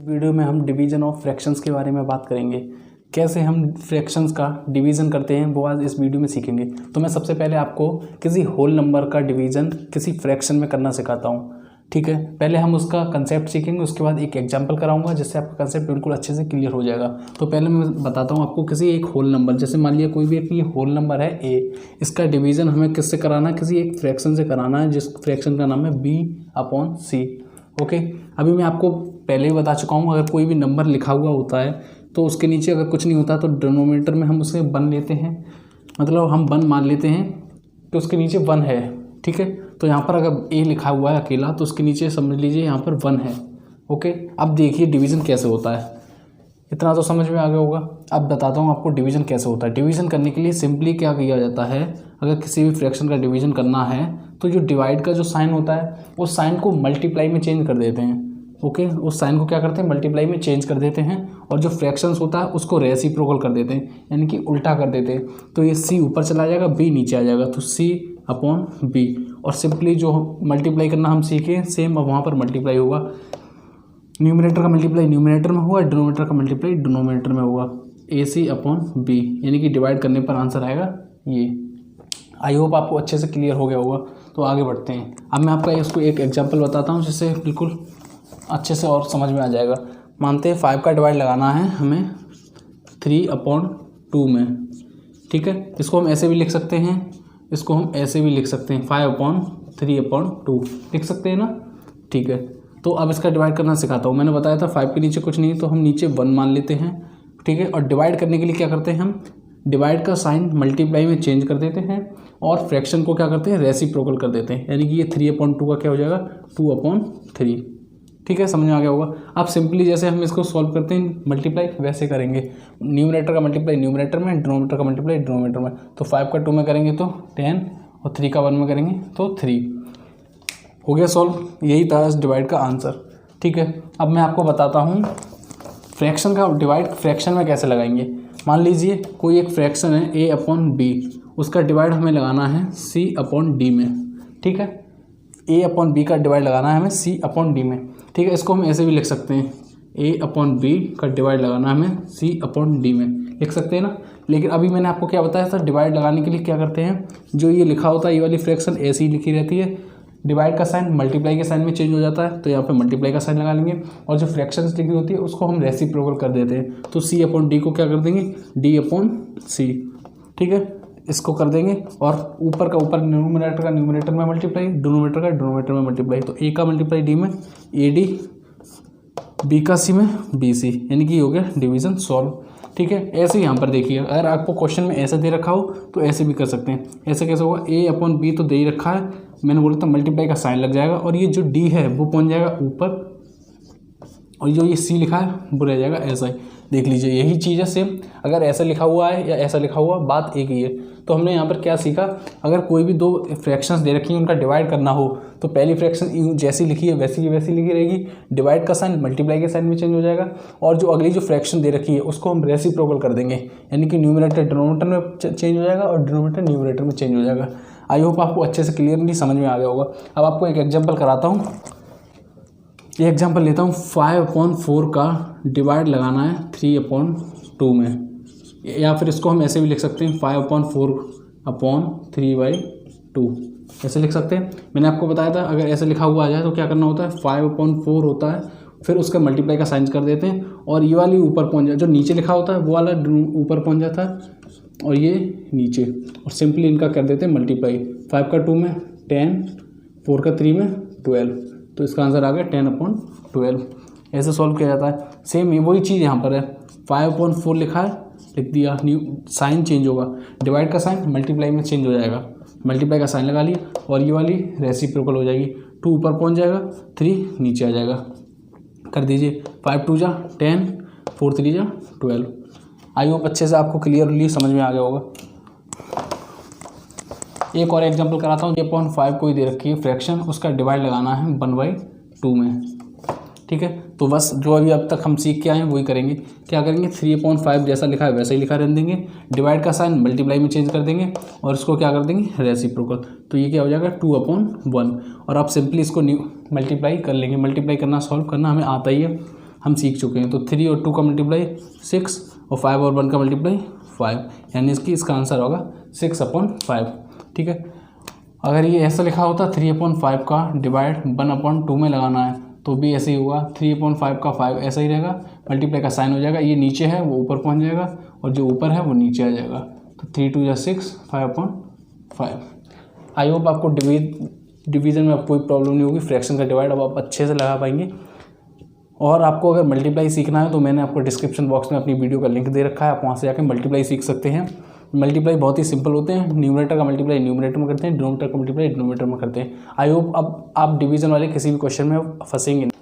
Video में हम division of fractions के बारे में बात करेंगे। कैसे हम फ्रैक्शंस का डिवीज़न करते हैं वो आज इस वीडियो में सीखेंगे। तो मैं सबसे पहले आपको किसी होल नंबर का डिवीज़न किसी फ्रैक्शन में करना सिखाता हूँ। ठीक है, पहले हम उसका कंसेप्ट सीखेंगे, उसके बाद एक एग्जांपल कराऊंगा जिससे आपका कंसेप्ट बिल्कुल अच्छे से क्लियर हो जाएगा। तो पहले मैं बताता हूँ आपको किसी एक होल नंबर, जैसे मान लिया कोई भी एक ये होल नंबर है ए, इसका डिवीज़न हमें किससे कराना है, किसी एक फ्रैक्शन से कराना है जिस फ्रैक्शन का नाम है b/c। ओके, अभी मैं आपको पहले ही बता चुका हूँ, अगर कोई भी नंबर लिखा हुआ होता है तो उसके नीचे अगर कुछ नहीं होता तो डिनोमिनेटर में हम उसे 1 लेते हैं, मतलब हम 1 मान लेते हैं कि उसके नीचे 1 है। ठीक है, तो यहाँ पर अगर ए लिखा हुआ है अकेला तो उसके नीचे समझ लीजिए यहाँ पर 1 है। ओके, अब देखिए डिवीज़न कैसे होता है, इतना तो समझ में आ गया होगा। अब बताता हूँ आपको डिवीज़न कैसे होता है। डिवीज़न करने के लिए सिंपली क्या किया जाता है, अगर किसी भी फ्रैक्शन का डिवीज़न करना है तो जो डिवाइड का जो साइन होता है उस साइन को मल्टीप्लाई में चेंज कर देते हैं। ओके, उस साइन को क्या करते हैं, मल्टीप्लाई में चेंज कर देते हैं, और जो फ्रैक्शंस होता है उसको रेसिप्रोकल कर देते हैं, यानी कि उल्टा कर देते हैं। तो ये c ऊपर चला जाएगा, b नीचे आ जाएगा, तो c/b। और सिंपली जो मल्टीप्लाई करना हम सीखे सेम अब वहाँ पर मल्टीप्लाई होगा। न्यूमरेटर का मल्टीप्लाई न्यूमरेटर में हुआ, डिनोमिनेटर का मल्टीप्लाई डिनोमिनेटर में हुआ, ac/b, यानी कि डिवाइड करने पर आंसर आएगा ये। आई होप आपको अच्छे से क्लियर हो गया होगा। तो आगे बढ़ते हैं। अब मैं आपका इसको एक एग्जांपल बताता हूँ जिससे बिल्कुल अच्छे से और समझ में आ जाएगा। मानते हैं 5 का डिवाइड लगाना है हमें 3/2 में। ठीक है, इसको हम ऐसे भी लिख सकते हैं, इसको हम ऐसे भी लिख सकते हैं, 5/3/2 लिख सकते हैं ना। ठीक है, तो अब इसका डिवाइड करना सिखाता हूँ। मैंने बताया था 5 के नीचे कुछ नहीं तो हम नीचे 1 मान लेते हैं। ठीक है, और डिवाइड करने के लिए क्या करते हैं, हम डिवाइड का साइन मल्टीप्लाई में चेंज कर देते हैं और फ्रैक्शन को क्या करते हैं, रेसिप्रोकल कर देते हैं, यानी कि ये 3/2 का क्या हो जाएगा, 2/3। ठीक है, समझ में आ गया होगा। अब सिंपली जैसे हम इसको सॉल्व करते हैं मल्टीप्लाई, वैसे करेंगे। न्यूमरेटर का मल्टीप्लाई न्यूमरेटर में, डिनोमिनेटर का मल्टीप्लाई डिनोमिनेटर में। तो 5 का 2 में करेंगे तो 10, और 3 का 1 में करेंगे तो 3। हो गया सॉल्व, यही था इस डिवाइड का आंसर। ठीक है, अब मैं आपको बताता हूँ फ्रैक्शन का डिवाइड फ्रैक्शन में कैसे लगाएंगे। मान लीजिए कोई एक फ्रैक्शन है a/b, उसका डिवाइड हमें लगाना है c/d में। ठीक है, a/b का डिवाइड लगाना है हमें c/d में। ठीक है, इसको हम ऐसे भी लिख सकते हैं, a/b का डिवाइड लगाना है हमें c/d में, लिख सकते हैं ना। लेकिन अभी मैंने आपको क्या बताया था, डिवाइड लगाने के लिए क्या करते हैं, जो ये लिखा होता है ये वाली फ्रैक्शन ऐसी ही लिखी रहती है, डिवाइड का साइन मल्टीप्लाई के साइन में चेंज हो जाता है, तो यहाँ पे मल्टीप्लाई का साइन लगा लेंगे, और जो फ्रैक्शंस लिखी होती है उसको हम रेसिप्रोकल कर देते हैं। तो c/d को क्या कर देंगे, d/c। ठीक है, इसको कर देंगे, और ऊपर का ऊपर न्यूमरेटर का न्यूमरेटर में मल्टीप्लाई, डिनोमिनेटर का डिनोमिनेटर में मल्टीप्लाई। तो a का मल्टीप्लाई d में ad, b का c में bc, यानी कि हो गया डिवीज़न सॉल्व। ठीक है, ऐसे ही यहाँ पर देखिए, अगर आपको क्वेश्चन में ऐसे दे रखा हो तो ऐसे भी कर सकते हैं। ऐसे कैसे होगा, a/b तो दे ही रखा है, मैंने बोला था मल्टीप्लाई का साइन लग जाएगा, और ये जो d है वो पहुँच जाएगा ऊपर, और जो ये c लिखा है वो रह जाएगा ऐसा ही। देख लीजिए यही चीज़ है सेम, अगर ऐसा लिखा हुआ है या ऐसा लिखा हुआ, बात एक ही है। तो हमने यहाँ पर क्या सीखा, अगर कोई भी 2 फ्रैक्शंस दे रखी हैं उनका डिवाइड करना हो तो पहली फ्रैक्शन जैसी लिखी है वैसी की वैसी लिखी रहेगी, डिवाइड का साइन मल्टीप्लाई के साइन में चेंज हो जाएगा, और जो अगली जो फ्रैक्शन दे रखी है उसको हम रेसिप्रोकल कर देंगे, यानी कि न्यूमरेटर डिनोमिनेटर में चेंज हो जाएगा और डिनोमिनेटर न्यूमरेटर में चेंज हो जाएगा। आई होप आपको अच्छे से क्लियरली समझ में आ गया होगा। अब आपको एक एग्जाम्पल कराता हूँ, ये एग्जांपल लेता हूँ, 5/4 का डिवाइड लगाना है 3/2 में, या फिर इसको हम ऐसे भी लिख सकते हैं 5/4/3/2, ऐसे लिख सकते हैं। मैंने आपको बताया था अगर ऐसे लिखा हुआ आ जाए तो क्या करना होता है, 5/4 होता है, फिर उसका मल्टीप्लाई का साइन कर देते हैं, और ये वाली ऊपर पहुँच जाए, जो नीचे लिखा होता है वो वाला ऊपर पहुँच जाता है, और ये नीचे, और सिंपली इनका कर देते हैं मल्टीप्लाई। 5 का 2 में 10, 4 का 3 में 12, तो इसका आंसर आ गया 10/12। ऐसे सॉल्व किया जाता है। सेम वही चीज़ यहाँ पर है, 5/4 लिखा है, लिख दिया, न्यू साइन चेंज होगा, डिवाइड का साइन मल्टीप्लाई में चेंज हो जाएगा, मल्टीप्लाई का साइन लगा लिया, और ये वाली रेसिप्रोकल हो जाएगी, 2 ऊपर पहुँच जाएगा, 3 नीचे आ जाएगा। कर दीजिए, 5×2 = 10, 4×3 = 12। आई होप अच्छे से आपको क्लियरली समझ में आ गया होगा। एक और एग्जांपल कराता हूँ, 3/5 कोई दे रखी है फ्रैक्शन, उसका डिवाइड लगाना है 1/2 में। ठीक है, तो बस जो अभी अब तक हम सीख के आए हैं वही करेंगे। क्या करेंगे, 3/5 जैसा लिखा है वैसा ही लिखा रहने देंगे, डिवाइड का साइन मल्टीप्लाई में चेंज कर देंगे, और इसको क्या कर देंगे, रेसिप्रोकल। तो ये क्या हो जाएगा, 2/1। और आप सिंपली इसको मल्टीप्लाई कर लेंगे, मल्टीप्लाई करना सॉल्व करना हमें आता ही है। हम सीख चुके हैं। तो 3 और 2 का मल्टीप्लाई 6 और 5 और 1 का मल्टीप्लाई 5, यानी इसका आंसर होगा 6/5। ठीक है, अगर ये ऐसा लिखा होता 3/5 का डिवाइड 1/2 में लगाना है तो भी ऐसे ही होगा। 3/5 का 5 ऐसा ही रहेगा, मल्टीप्लाई का साइन हो जाएगा, ये नीचे है वो ऊपर पहुंच जाएगा और जो ऊपर है वो नीचे आ जाएगा। तो 3 2 6 5/5। आई होप आपको डिवीजन में कोई प्रॉब्लम नहीं होगी, फ्रैक्शन का डिवाइड अब आप अच्छे से लगा पाएंगे। और आपको अगर मल्टीप्लाई सीखना है तो मैंने आपको डिस्क्रिप्शन बॉक्स में अपनी वीडियो का लिंक दे रखा है, आप वहाँ से जाकर मल्टीप्लाई सीख सकते हैं। मल्टीप्लाई बहुत ही सिंपल होते हैं, न्यूमरेटर का मल्टीप्लाई न्यूमरेटर में करते हैं, डिनोमिनेटर का मल्टीप्लाई डिनोमिनेटर में करते हैं। आई होप अब आप डिवीजन वाले किसी भी क्वेश्चन में फंसेंगे नहीं।